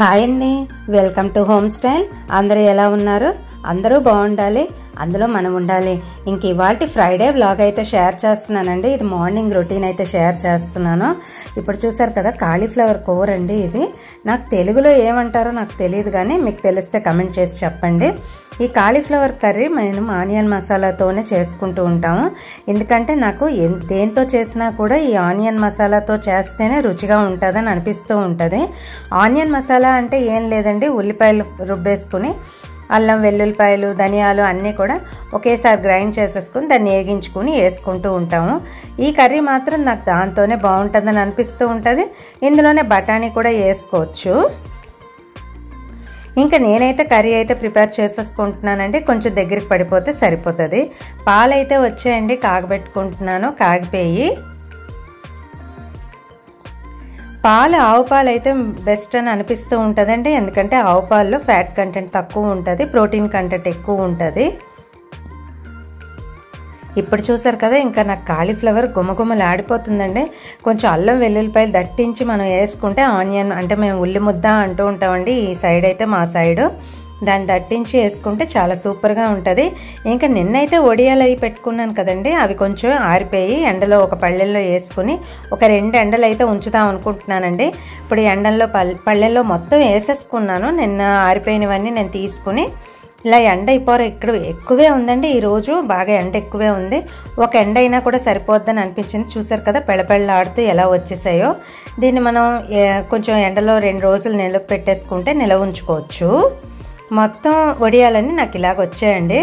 Hi అండి, welcome to home style. అందరూ ఎలా ఉన్నారు? అందరూ బాగుండాలి, అందులో మనం ఉండాలి. ఇంక ఇవాళ ఫ్రైడే వ్లాగ్ అయితే షేర్ చేస్తున్నానండి. ఇది మార్నింగ్ రొటీన్ అయితే షేర్ చేస్తున్నాను. ఇప్పుడు చూసారు కదా, కాలీఫ్లవర్ కూర అండి. ఇది నాకు తెలుగులో ఏమంటారో నాకు తెలియదు, కానీ మీకు తెలిస్తే కమెంట్ చేసి చెప్పండి. ఈ కాలీఫ్లవర్ కర్రీ మేము ఆనియన్ మసాలాతోనే చేసుకుంటూ ఉంటాము. ఎందుకంటే నాకు దేంతో చేసినా కూడా ఈ ఆనియన్ మసాలాతో చేస్తేనే రుచిగా ఉంటుందని అనిపిస్తూ ఉంటుంది. ఆనియన్ మసాలా అంటే ఏం లేదండి, ఉల్లిపాయలు రుబ్బేసుకుని అల్లం వెల్లుల్లిపాయలు ధనియాలు అన్నీ కూడా ఒకేసారి గ్రైండ్ చేసేసుకుని దాన్ని వేగించుకుని వేసుకుంటూ ఉంటాము. ఈ కర్రీ మాత్రం నాకు దాంతోనే బాగుంటుందని అనిపిస్తూ ఉంటుంది. ఇందులోనే బఠానీ కూడా వేసుకోవచ్చు. ఇంకా నేనైతే కర్రీ అయితే ప్రిపేర్ చేసేసుకుంటున్నానండి. కొంచెం దగ్గరికి పడిపోతే సరిపోతుంది. పాలైతే వచ్చాయండి, కాగబెట్టుకుంటున్నాను. కాగిపోయి పాలు, ఆవు పాలు అయితే బెస్ట్ అని అనిపిస్తూ ఉంటుందండి. ఎందుకంటే ఆవు పాలలో ఫ్యాట్ కంటెంట్ తక్కువ ఉంటుంది, ప్రోటీన్ కంటెంట్ ఎక్కువ ఉంటుంది. ఇప్పుడు చూసారు కదా, ఇంకా నాకు కాలీఫ్లవర్ గుమగుమలు ఆడిపోతుందండి. కొంచెం అల్లం వెల్లుల్లిపాయలు దట్టించి మనం వేసుకుంటే ఆనియన్ అంటే మేము ఉల్లి ముద్ద అంటూ ఉంటామండి ఈ సైడ్, అయితే మా సైడు దాన్ని దట్టించి వేసుకుంటే చాలా సూపర్గా ఉంటుంది. ఇంకా నిన్నైతే వడియాలు అవి పెట్టుకున్నాను కదండి, అవి కొంచెం ఆరిపోయి ఎండలో ఒక పళ్ళెల్లో వేసుకుని ఒక 2 ఎండలు అయితే ఉంచుదాం అనుకుంటున్నానండి. ఇప్పుడు ఎండల్లో పళ్ళెల్లో మొత్తం వేసేసుకున్నాను. నిన్న ఆరిపోయినవన్నీ నేను తీసుకుని ఇలా ఎండ అయిపోరు ఇక్కడ ఎక్కువే ఉందండి. ఈరోజు బాగా ఎండ ఎక్కువే ఉంది. ఒక ఎండ అయినా కూడా సరిపోద్దని అనిపించింది. చూసారు కదా, పెళ్ళపెళ్ళాడుతూ ఎలా వచ్చేసాయో. దీన్ని మనం కొంచెం ఎండలో 2 రోజులు నిలవ పెట్టేసుకుంటే నిలవ ఉంచుకోవచ్చు. మొత్తం వడియాలన్నీ నాకు ఇలాగ వచ్చాయండి.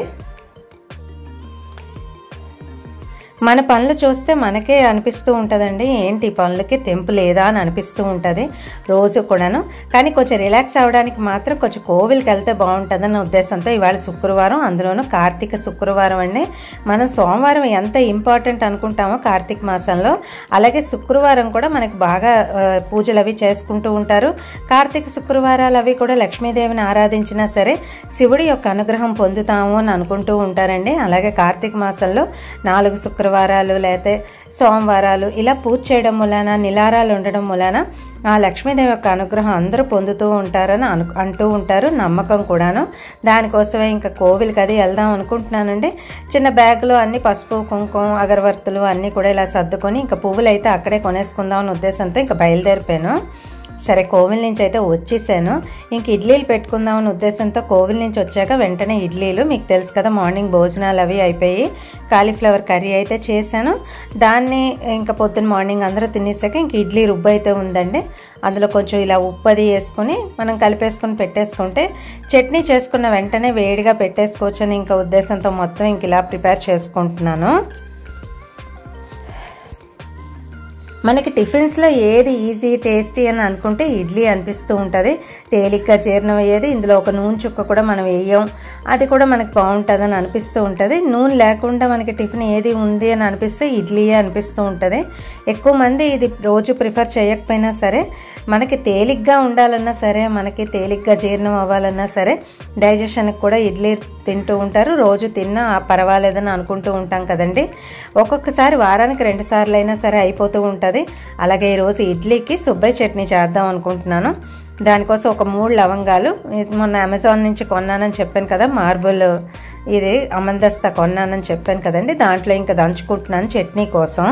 మన పనులు చూస్తే మనకే అనిపిస్తూ ఉంటుందండి, ఏంటి ఈ పనులకి తెంపు లేదా అని అనిపిస్తూ ఉంటుంది రోజు కూడాను. కానీ కొంచెం రిలాక్స్ అవ్వడానికి మాత్రం కొంచెం కోవిల్కి వెళ్తే బాగుంటుందన్న ఉద్దేశంతో ఇవాళ శుక్రవారం, అందులోనూ కార్తీక శుక్రవారం అండి. మనం సోమవారం ఎంత ఇంపార్టెంట్ అనుకుంటామో కార్తీక మాసంలో, అలాగే శుక్రవారం కూడా మనకి బాగా పూజలు అవి చేసుకుంటూ ఉంటారు. కార్తీక శుక్రవారాలు అవి కూడా లక్ష్మీదేవిని ఆరాధించినా సరే శివుడి యొక్క అనుగ్రహం పొందుతాము అని అనుకుంటూ ఉంటారండి. అలాగే కార్తీక మాసంలో 4 శుక్రవారాలు లేకపోతే సోమవారాలు ఇలా పూజ చేయడం మూలాన, నిలారాలు ఉండడం మూలాన ఆ లక్ష్మీదేవి యొక్క అనుగ్రహం అందరూ పొందుతూ ఉంటారని అంటూ ఉంటారు, నమ్మకం కూడాను. దానికోసమే ఇంకా కోవిల్కి అది వెళ్దాం అనుకుంటున్నానండి. చిన్న బ్యాగ్లో అన్ని పసుపు కుంకుమ అగరవత్తులు అన్నీ కూడా ఇలా సర్దుకొని ఇంకా పువ్వులు అయితే అక్కడే కొనేసుకుందాం అనే ఉద్దేశంతో ఇంకా బయలుదేరిపోయాను. సరే, కోవిల్ నుంచి అయితే వచ్చేసాను. ఇంక ఇడ్లీలు పెట్టుకుందామని ఉద్దేశంతో కోవిల్ నుంచి వచ్చాక వెంటనే ఇడ్లీలు, మీకు తెలుసు కదా మార్నింగ్ భోజనాలు అవి అయిపోయి కాలీఫ్లవర్ కర్రీ అయితే చేశాను. దాన్ని ఇంకా పొద్దున్న మార్నింగ్ అందరూ తినేసాక ఇంక ఇడ్లీ రుబ్బు అయితే ఉందండి. అందులో కొంచెం ఇలా ఉప్పు అది వేసుకుని మనం కలిపేసుకుని పెట్టేసుకుంటే చట్నీ చేసుకున్న వెంటనే వేడిగా పెట్టేసుకోవచ్చు అని ఇంకా ఉద్దేశంతో మొత్తం ఇంక ఇలా ప్రిపేర్ చేసుకుంటున్నాను. మనకి టిఫిన్స్లో ఏది ఈజీ టేస్టీ అని అనుకుంటే ఇడ్లీ అనిపిస్తూ ఉంటుంది, తేలిగ్గా జీర్ణం అయ్యేది. ఇందులో ఒక నూనె చుక్క కూడా మనం వేయం, అది కూడా మనకి బాగుంటుందని అనిపిస్తూ ఉంటుంది. నూనె లేకుండా మనకి టిఫిన్ ఏది ఉంది అని అనిపిస్తే ఇడ్లీయే అనిపిస్తూ ఉంటుంది. ఎక్కువ మంది ఇది రోజు ప్రిఫర్ చేయకపోయినా సరే, మనకి తేలిగ్గా ఉండాలన్నా సరే, మనకి తేలిగ్గా జీర్ణం అవ్వాలన్నా సరే, డైజెషన్కి కూడా ఇడ్లీ తింటూ ఉంటారు. రోజు తిన్నా పర్వాలేదని అనుకుంటూ ఉంటాం కదండి. ఒక్కొక్కసారి వారానికి 2 సార్లు అయినా సరే అయిపోతూ ఉంటుంది. అలాగే ఈరోజు ఇడ్లీకి సుబ్బయ్య చట్నీ చేద్దాం అనుకుంటున్నాను. దానికోసం ఒక 3 లవంగాలు మొన్న అమెజాన్ నుంచి కొన్నానని చెప్పాను కదా, మార్బుల్ ఇది అమందస్తా కొన్నానని చెప్పాను కదండి. దాంట్లో ఇంకా దంచుకుంటున్నాను చట్నీ కోసం.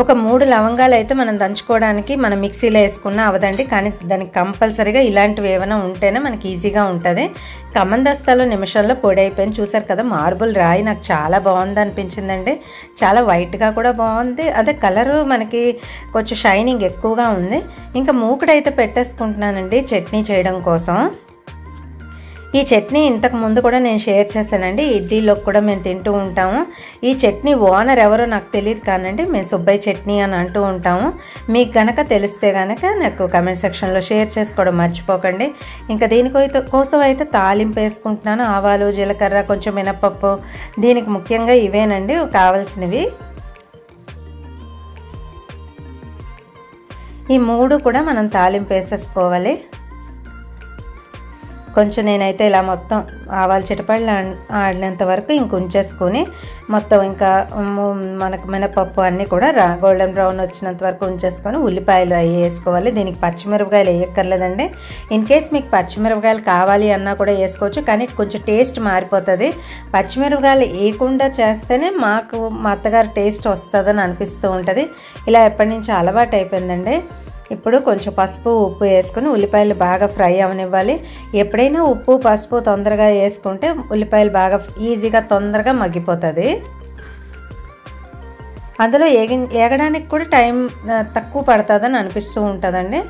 ఒక 3 లవంగాలు అయితే మనం దంచుకోవడానికి మనం మిక్సీలో వేసుకున్నా అవదండి, కానీ దానికి కంపల్సరీగా ఇలాంటివి ఏమైనా ఉంటేనే మనకి ఈజీగా ఉంటుంది. కమందస్తాలో నిమిషాల్లో పొడి అయిపోయింది. చూసారు కదా, మార్బుల్ రాయి నాకు చాలా బాగుంది అనిపించిందండి. చాలా వైట్గా కూడా బాగుంది, అదే కలరు మనకి కొంచెం షైనింగ్ ఎక్కువగా ఉంది. ఇంకా మూకుడైతే పెట్టేసుకుంటున్నానండి చట్నీ చేయడం కోసం. ఈ చట్నీ ఇంతకు ముందు కూడా నేను షేర్ చేశానండి, ఇడ్లీలోకి కూడా మేము తింటూ ఉంటాము. ఈ చట్నీ ఓనర్ ఎవరో నాకు తెలియదు కానండి, మేము సుబ్బయ్య చట్నీ అని అంటూ ఉంటాము. మీకు గనక తెలిస్తే గనక నాకు కామెంట్ సెక్షన్లో షేర్ చేసుకోవడం మర్చిపోకండి. ఇంకా దీనికోసం అయితే తాలింపు వేసుకుంటున్నాను. ఆవాలు, జీలకర్ర, కొంచెం మినపప్పు, దీనికి ముఖ్యంగా ఇవేనండి కావాల్సినవి. ఈ 3 కూడా మనం తాలింపు వేసేసుకోవాలి. కొంచెం నేనైతే ఇలా మొత్తం ఆవాలు చిటపళ్ళు ఆడినంత వరకు ఇంక ఉంచేసుకొని మొత్తం ఇంకా మనకు మినపప్పు అన్నీ కూడా గోల్డెన్ బ్రౌన్ వచ్చినంత వరకు ఉంచేసుకొని ఉల్లిపాయలు అవి వేసుకోవాలి. దీనికి పచ్చిమిరపకాయలు వేయక్కర్లేదండి. ఇన్ కేస్ మీకు పచ్చిమిరపకాయలు కావాలి అన్నా కూడా వేసుకోవచ్చు, కానీ కొంచెం టేస్ట్ మారిపోతుంది. పచ్చిమిరపకాయలు వేయకుండా చేస్తేనే మాకు మా అత్తగారు టేస్ట్ వస్తుందని అనిపిస్తూ ఉంటుంది. ఇలా ఎప్పటి నుంచి అలవాటు అయిపోయిందండి. ఇప్పుడు కొంచెం పసుపు ఉప్పు వేసుకొని ఉల్లిపాయలు బాగా ఫ్రై అవనివ్వాలి. ఎప్పుడైనా ఉప్పు పసుపు తొందరగా వేసుకుంటే ఉల్లిపాయలు బాగా ఈజీగా తొందరగా మగ్గిపోతుంది. అందులో ఏగడానికి కూడా టైం తక్కువ పడుతుందని అనిపిస్తూ ఉంటుందండి.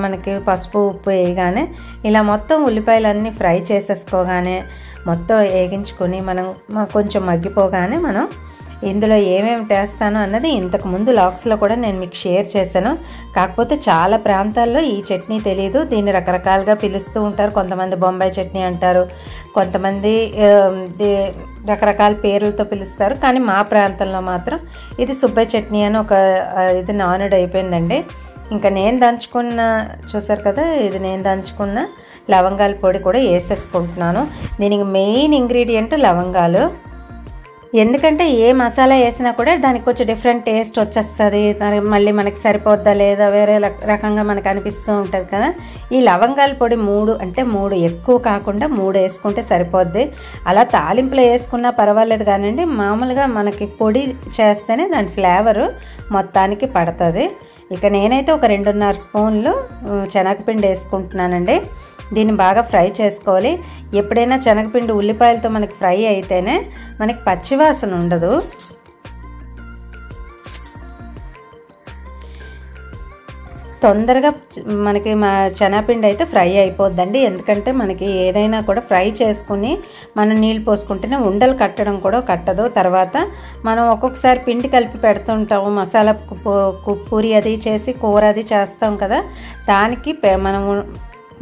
మనకి పసుపు ఉప్పు వేయగానే ఇలా మొత్తం ఉల్లిపాయలన్నీ ఫ్రై చేసేసుకోగానే మొత్తం వేగించుకొని మనం కొంచెం మగ్గిపోగానే మనం ఇందులో ఏమేమి చేస్తాను అన్నది ఇంతకుముందు లాగ్స్లో కూడా నేను మీకు షేర్ చేశాను. కాకపోతే చాలా ప్రాంతాల్లో ఈ చట్నీ తెలియదు. దీన్ని రకరకాలుగా పిలుస్తూ ఉంటారు. కొంతమంది బొంబాయి చట్నీ అంటారు, కొంతమంది రకరకాల పేర్లతో పిలుస్తారు. కానీ మా ప్రాంతంలో మాత్రం ఇది సుబ్బయ్య చట్నీ అని ఒక ఇది నానుడు అయిపోయిందండి. ఇంకా నేను దంచుకున్న చూసారు కదా, ఇది నేను దంచుకున్న లవంగాల పొడి కూడా వేసేసుకుంటున్నాను. దీనికి మెయిన్ ఇంగ్రీడియంట్ లవంగాలు. ఎందుకంటే ఏ మసాలా వేసినా కూడా దానికి కొంచెం డిఫరెంట్ టేస్ట్ వచ్చేస్తుంది. మళ్ళీ మనకి సరిపోద్దా లేదా వేరే రకంగా మనకు అనిపిస్తూ ఉంటుంది కదా. ఈ లవంగాల పొడి 3 అంటే 3 ఎక్కువ కాకుండా 3 వేసుకుంటే సరిపోద్ది. అలా తాలింపులో వేసుకున్నా పర్వాలేదు కానివ్వండి, మామూలుగా మనకి పొడి చేస్తేనే దాని ఫ్లేవరు మొత్తానికి పడుతుంది. ఇక నేనైతే ఒక 2.5 స్పూన్లు శనగపిండి వేసుకుంటున్నానండి. దీన్ని బాగా ఫ్రై చేసుకోవాలి. ఎప్పుడైనా శనగపిండి ఉల్లిపాయలతో మనకి ఫ్రై అయితేనే మనకి పచ్చివాసన ఉండదు. తొందరగా మనకి శనగపిండి అయితే ఫ్రై అయిపోద్దండి. ఎందుకంటే మనకి ఏదైనా కూడా ఫ్రై చేసుకుని మనం నీళ్ళు పోసుకుంటేనే ఉండలు కట్టడం కూడా కట్టదు. తర్వాత మనం ఒక్కొక్కసారి పిండి కలిపి పెడుతుంటాము, మసాలా పూరి అది చేసి కూర అది చేస్తాం కదా, దానికి మనము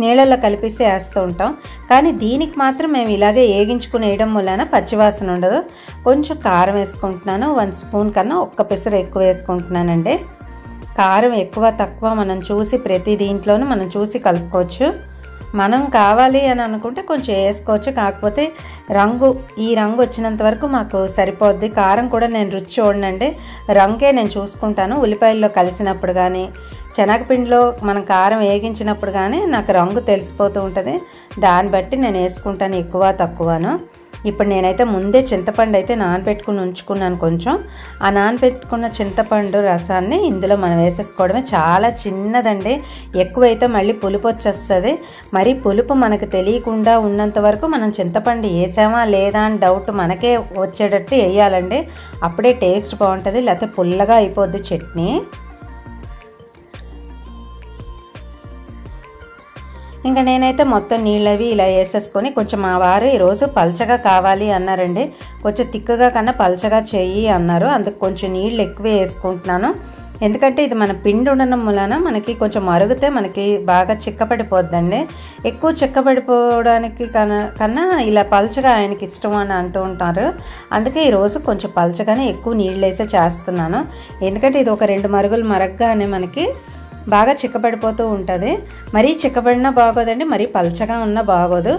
నీళ్ళల్లో కలిపేసి వేస్తూ ఉంటాం. కానీ దీనికి మాత్రం మేము ఇలాగే వేగించుకుని వేయడం వలన పచ్చివాసన ఉండదు. కొంచెం కారం వేసుకుంటున్నాను. 1 స్పూన్ కన్నా ఒక్క పెసరు ఎక్కువ వేసుకుంటున్నానండి. కారం ఎక్కువ తక్కువ మనం చూసి ప్రతి దీంట్లోనూ మనం చూసి కలుపుకోవచ్చు. మనం కావాలి అని అనుకుంటే కొంచెం వేసుకోవచ్చు. కాకపోతే ఈ రంగు వచ్చినంత వరకు మాకు సరిపోద్ది. కారం కూడా నేను రుచి చూడనండి, రంగే నేను చూసుకుంటాను. ఉల్లిపాయల్లో కలిసినప్పుడు కానీ శనగపిండిలో మనం కారం వేగించినప్పుడు కానీ నాకు రంగు తెలిసిపోతూ ఉంటుంది. దాన్ని బట్టి నేను వేసుకుంటాను ఎక్కువ తక్కువను. ఇప్పుడు నేనైతే ముందే చింతపండు అయితే నానబెట్టుకుని ఉంచుకున్నాను. కొంచెం ఆ నానబెట్టుకున్న చింతపండు రసాన్ని ఇందులో మనం వేసేసుకోవడమే. చాలా చిన్నదండి, ఎక్కువైతే మళ్ళీ పులుపు వచ్చేస్తుంది. మరి పులుపు మనకు తెలియకుండా ఉన్నంత వరకు మనం చింతపండు వేసామా లేదా అని డౌట్ మనకే వచ్చేటట్టు వేయాలండి. అప్పుడే టేస్ట్ బాగుంటుంది, లేకపోతే పుల్లగా అయిపోద్ది చట్నీ. ఇంకా నేనైతే మొత్తం నీళ్ళవి ఇలా వేసేసుకొని కొంచెం మా వారు ఈరోజు పల్చగా కావాలి అన్నారండి. కొంచెం తిక్కుగా కన్నా పల్చగా చెయ్యి అన్నారు. అందుకు కొంచెం నీళ్ళు ఎక్కువ వేసుకుంటున్నాను. ఎందుకంటే ఇది మన పిండి ఉండడం వలన మనకి కొంచెం మరుగుతే మనకి బాగా చిక్కపడిపోద్దండి. ఎక్కువ చిక్కపడిపోవడానికి కన్నా ఇలా పల్చగా ఆయనకి ఇష్టం అని అంటూ ఉంటారు. అందుకే ఈరోజు కొంచెం పల్చగానే ఎక్కువ నీళ్ళు వేసే చేస్తున్నాను. ఎందుకంటే ఇది ఒక 2 మరుగులు మరగ్గానే మనకి బాగా చిక్కబడిపోతూ ఉంటుంది. మరీ చిక్కబడినా బాగోదండి, మరీ పల్చగా ఉన్నా బాగోదు.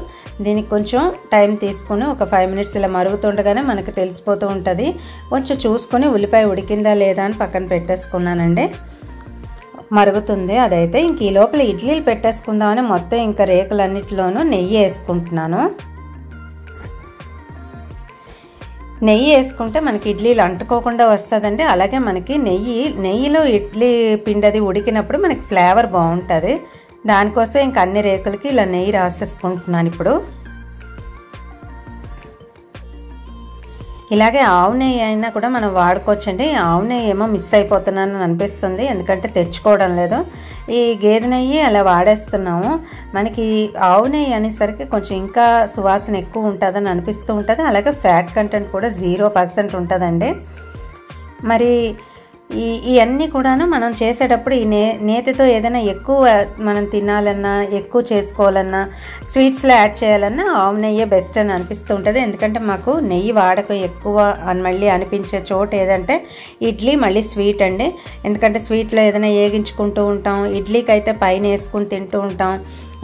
దీనికి కొంచెం టైం తీసుకుని ఒక 5 మినిట్స్ ఇలా మరుగుతుండగానే మనకు తెలిసిపోతూ ఉంటుంది. కొంచెం చూసుకొని ఉల్లిపాయ ఉడికిందా లేదా అని పక్కన పెట్టేసుకున్నానండి. మరుగుతుంది అదైతే. ఇంక ఈ లోపల ఇడ్లీలు పెట్టేసుకుందామని మొత్తం ఇంకా రేకులన్నిటిలోనూ నెయ్యి వేసుకుంటున్నాను. నెయ్యి వేసుకుంటే మనకి ఇడ్లీలు అంటుకోకుండా వస్తుందండి. అలాగే మనకి నెయ్యిలో ఇడ్లీ పిండి ఉడికినప్పుడు మనకి ఫ్లేవర్ బాగుంటుంది. దానికోసం ఇంక అన్ని రేకులకి ఇలా నెయ్యి రాసేసుకుంటున్నాను. ఇప్పుడు ఇలాగే ఆవు నెయ్యి అయినా కూడా మనం వాడుకోవచ్చండి. ఆవు నెయ్యి ఏమో మిస్ అయిపోతున్నానని అనిపిస్తుంది, ఎందుకంటే తెచ్చుకోవడం లేదు. ఈ గేదె నెయ్యి అలా వాడేస్తున్నాము. మనకి ఆవు నెయ్యి అనేసరికి కొంచెం ఇంకా సువాసన ఎక్కువ ఉంటుందని అనిపిస్తూ ఉంటుంది. అలాగే ఫ్యాట్ కంటెంట్ కూడా 0% ఉంటుందండి. మరి ఇవన్నీ కూడాను మనం చేసేటప్పుడు ఈ నేతితో ఏదైనా ఎక్కువ మనం తినాలన్నా, ఎక్కువ చేసుకోవాలన్నా, స్వీట్స్లో యాడ్ చేయాలన్నా ఆవు నెయ్యే బెస్ట్ అని అనిపిస్తూ ఉంటుంది. ఎందుకంటే మాకు నెయ్యి వాడకం ఎక్కువ అని మళ్ళీ అనిపించే చోటు ఏదంటే ఇడ్లీ, మళ్ళీ స్వీట్ అండి. ఎందుకంటే స్వీట్లో ఏదైనా వేగించుకుంటూ ఉంటాం, ఇడ్లీకి అయితే పైన వేసుకుని తింటూ ఉంటాం.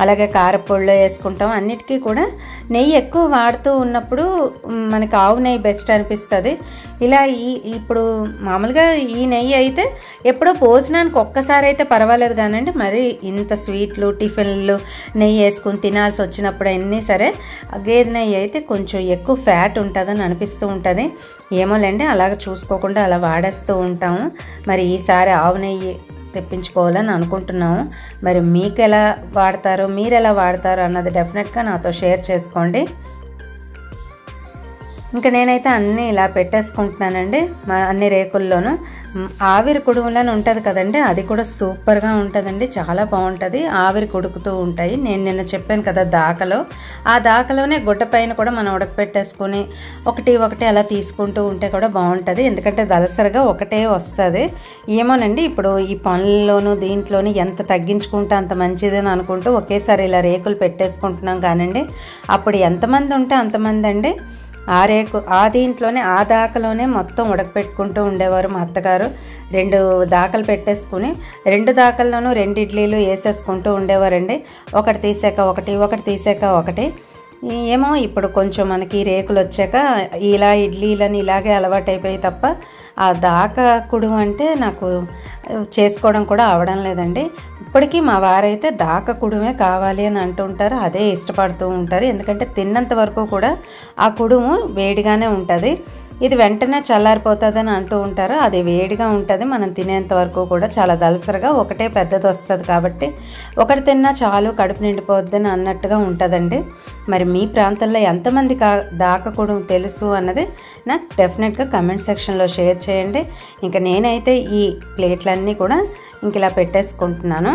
అలాగే కారపొడిలో వేసుకుంటాం. అన్నిటికీ కూడా నెయ్యి ఎక్కువ వాడుతూ ఉన్నప్పుడు మనకి ఆవు నెయ్యి బెస్ట్ అనిపిస్తుంది. ఇలా ఇప్పుడు మామూలుగా ఈ నెయ్యి అయితే ఎప్పుడో భోజనానికి ఒక్కసారి అయితే పర్వాలేదు కానండి, మరి ఇంత స్వీట్లు టిఫిన్లు నెయ్యి వేసుకుని తినాల్సి వచ్చినప్పుడు అన్నీ సరే గేదె నెయ్యి అయితే కొంచెం ఎక్కువ ఫ్యాట్ ఉంటుందని అనిపిస్తూ ఉంటుంది. ఏమోలేండి, అలాగ చూసుకోకుండా అలా వాడేస్తూ ఉంటాము. మరి ఈసారి ఆవు నెయ్యి తెప్పించుకోవాలని అనుకుంటున్నాము. మరి మీకు ఎలా వాడతారు, మీరు ఎలా వాడతారు అన్నది డెఫినెట్గా నాతో షేర్ చేసుకోండి. ఇంకా నేనైతే అన్నీ ఇలా పెట్టేసుకుంటున్నానండి. అన్ని రేకుల్లోనూ ఆవిరి కుడుములని ఉంటుంది కదండి, అది కూడా సూపర్గా ఉంటుందండి, చాలా బాగుంటుంది. ఆవిరి కుడుకుతూ ఉంటాయి. నేను నిన్న చెప్పాను కదా దాకలో, ఆ దాకలోనే గుడ్డ పైన కూడా మనం ఉడకపెట్టేసుకొని ఒకటి అలా తీసుకుంటూ ఉంటే కూడా బాగుంటుంది. ఎందుకంటే దలసరిగా ఒకటే వస్తుంది. ఏమోనండి, ఇప్పుడు ఈ పనుల్లోనూ దీంట్లోనూ ఎంత తగ్గించుకుంటే అంత మంచిదని అనుకుంటూ ఒకేసారి ఇలా రేకులు పెట్టేసుకుంటున్నాం కానండి, అప్పుడు ఎంతమంది ఉంటే అంతమంది అండి ఆ దీంట్లోనే ఆ దాకలోనే మొత్తం ఉడకపెట్టుకుంటూ ఉండేవారు మా అత్తగారు. 2 దాకలు పెట్టేసుకుని 2 దాకల్లోనూ 2 ఇడ్లీలు వేసేసుకుంటూ ఉండేవారండి. ఒకటి తీసాక ఒకటి తీసాక ఒకటి. ఏమో ఇప్పుడు కొంచెం మనకి రేకులు వచ్చాక ఇలా ఇడ్లీలని ఇలాగే అలవాటైపోయి తప్ప ఆ దాక కుడుము అంటే నాకు చేసుకోవడం కూడా అవడం లేదండి. ఇప్పటికీ మా వారైతే దాక కుడుమే కావాలి అని అంటుంటారు, అదే ఇష్టపడుతూ ఉంటారు. ఎందుకంటే తిన్నంత వరకు కూడా ఆ కుడుము వేడిగానే ఉంటుంది. ఇది వెంటనే చల్లారిపోతుందని అంటూ ఉంటారు, అది వేడిగా ఉంటుంది. మనం తినేంత వరకు కూడా చాలా దలసరిగా ఒకటే పెద్దది వస్తుంది కాబట్టి ఒకటి తిన్నా చాలు, కడుపు నిండిపోద్దని అన్నట్టుగా ఉంటుందండి. మరి మీ ప్రాంతంలో ఎంతమంది దాక కుడుము తెలుసు అన్నది నాకు డెఫినెట్గా కమెంట్ సెక్షన్లో షేర్ చేయండి. ఇంకా నేనైతే ఈ ప్లేట్లన్నీ కూడా ఇంక ఇలా పెట్టేసుకుంటున్నాను.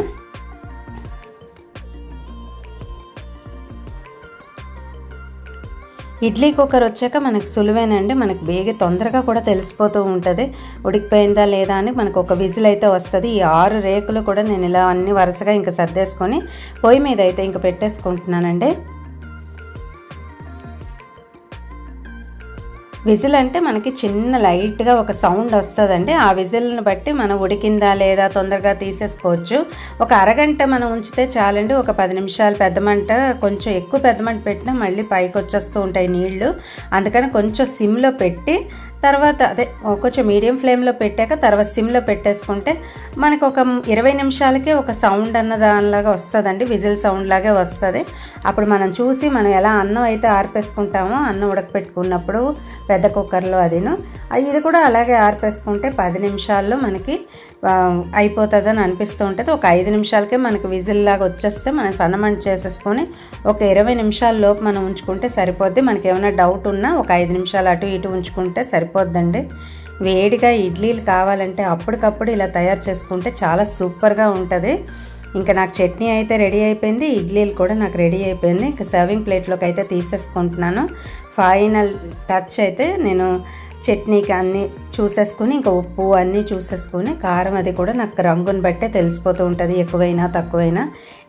ఇడ్లీ కుక్కర్ వచ్చాక మనకు సులువేనండి, మనకు తొందరగా కూడా తెలిసిపోతూ ఉంటుంది ఉడికిపోయిందా లేదా అని. మనకు ఒక విజిల్ అయితే వస్తుంది. ఈ 6 రేకులు కూడా నేను ఇలా అన్ని వరుసగా ఇంకా సర్దేసుకొని పొయ్యి మీద అయితే ఇంకా పెట్టేసుకుంటున్నానండి. విజిల్ అంటే మనకి చిన్న లైట్గా ఒక సౌండ్ వస్తుందండి. ఆ విజిల్ని బట్టి మనం ఉడికిందా లేదా తొందరగా తీసేసుకోవచ్చు. ఒక అరగంట మనం ఉంచితే చాలండి. ఒక 10 నిమిషాలు పెద్ద మంట, కొంచెం ఎక్కువ పెద్ద మంట పెట్టినా మళ్ళీ పైకి వచ్చేస్తూ ఉంటాయి నీళ్లు. అందుకని కొంచెం సిమ్లో పెట్టి తర్వాత కొంచెం మీడియం ఫ్లేమ్లో పెట్టాక తర్వాత సిమ్లో పెట్టేసుకుంటే మనకు ఒక 20 నిమిషాలకే ఒక సౌండ్ అన్న దానిలాగా వస్తుందండి, విజిల్ సౌండ్ లాగే వస్తుంది. అప్పుడు మనం చూసి మనం ఎలా అన్నం అయితే ఆర్పేసుకుంటామో అన్నం ఉడకపెట్టుకున్నప్పుడు పెద్ద కుక్కర్లో ఇది కూడా అలాగే ఆర్పేసుకుంటే 10 నిమిషాల్లో మనకి అయిపోతుందని అనిపిస్తూ ఉంటుంది. ఒక 5 నిమిషాలకే మనకి విజిల్ లాగా వచ్చేస్తే మనం సన్నమంట చేసేసుకొని ఒక 20 నిమిషాల లోపు మనం ఉంచుకుంటే సరిపోద్ది. మనకి ఏమైనా డౌట్ ఉన్నా ఒక 5 నిమిషాలు అటు ఇటు ఉంచుకుంటే సరిపోద్దండి. వేడిగా ఇడ్లీలు కావాలంటే అప్పటికప్పుడు ఇలా తయారు చేసుకుంటే చాలా సూపర్గా ఉంటుంది. ఇంకా నాకు చట్నీ అయితే రెడీ అయిపోయింది, ఇడ్లీలు కూడా నాకు రెడీ అయిపోయింది. ఇంకా సర్వింగ్ ప్లేట్లోకి అయితే తీసేసుకుంటున్నాను. ఫైనల్ టచ్ అయితే నేను చట్నీకి అన్నీ చూసేసుకుని ఇంకా ఉప్పు అన్నీ చూసేసుకుని కారం అది కూడా నాకు రంగుని బట్టే తెలిసిపోతూ ఉంటుంది, ఎక్కువైనా తక్కువైనా.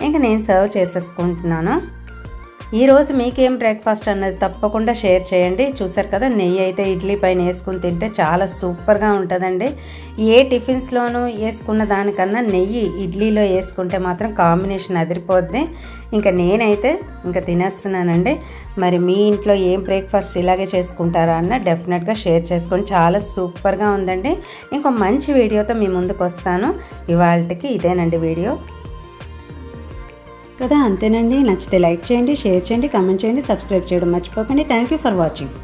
ఇంకా నేను సర్వ్ చేసేసుకుంటున్నాను. ఈరోజు మీకేం బ్రేక్ఫాస్ట్ అన్నది తప్పకుండా షేర్ చేయండి. చూసారు కదా, నెయ్యి అయితే ఇడ్లీ పైన వేసుకుని తింటే చాలా సూపర్గా ఉంటుందండి. ఏ టిఫిన్స్లోనూ వేసుకున్న దానికన్నా నెయ్యి ఇడ్లీలో వేసుకుంటే మాత్రం కాంబినేషన్ అదిరిపోద్ది. ఇంకా నేనైతే ఇంకా తినేస్తున్నానండి. మరి మీ ఇంట్లో ఏం బ్రేక్ఫాస్ట్ ఇలాగే చేసుకుంటారా అన్న డెఫినెట్గా షేర్ చేసుకోండి. చాలా సూపర్గా ఉందండి. ఇంకో మంచి వీడియోతో మీ ముందుకు వస్తాను. ఇవాళకి ఇదేనండి వీడియో కదా, అంతేనండి. నచ్చితే లైక్ చేయండి, షేర్ చేయండి, కామెంట్ చేయండి, సబ్స్క్రైబ్ చేయడం మర్చిపోకండి. Thank you for watching.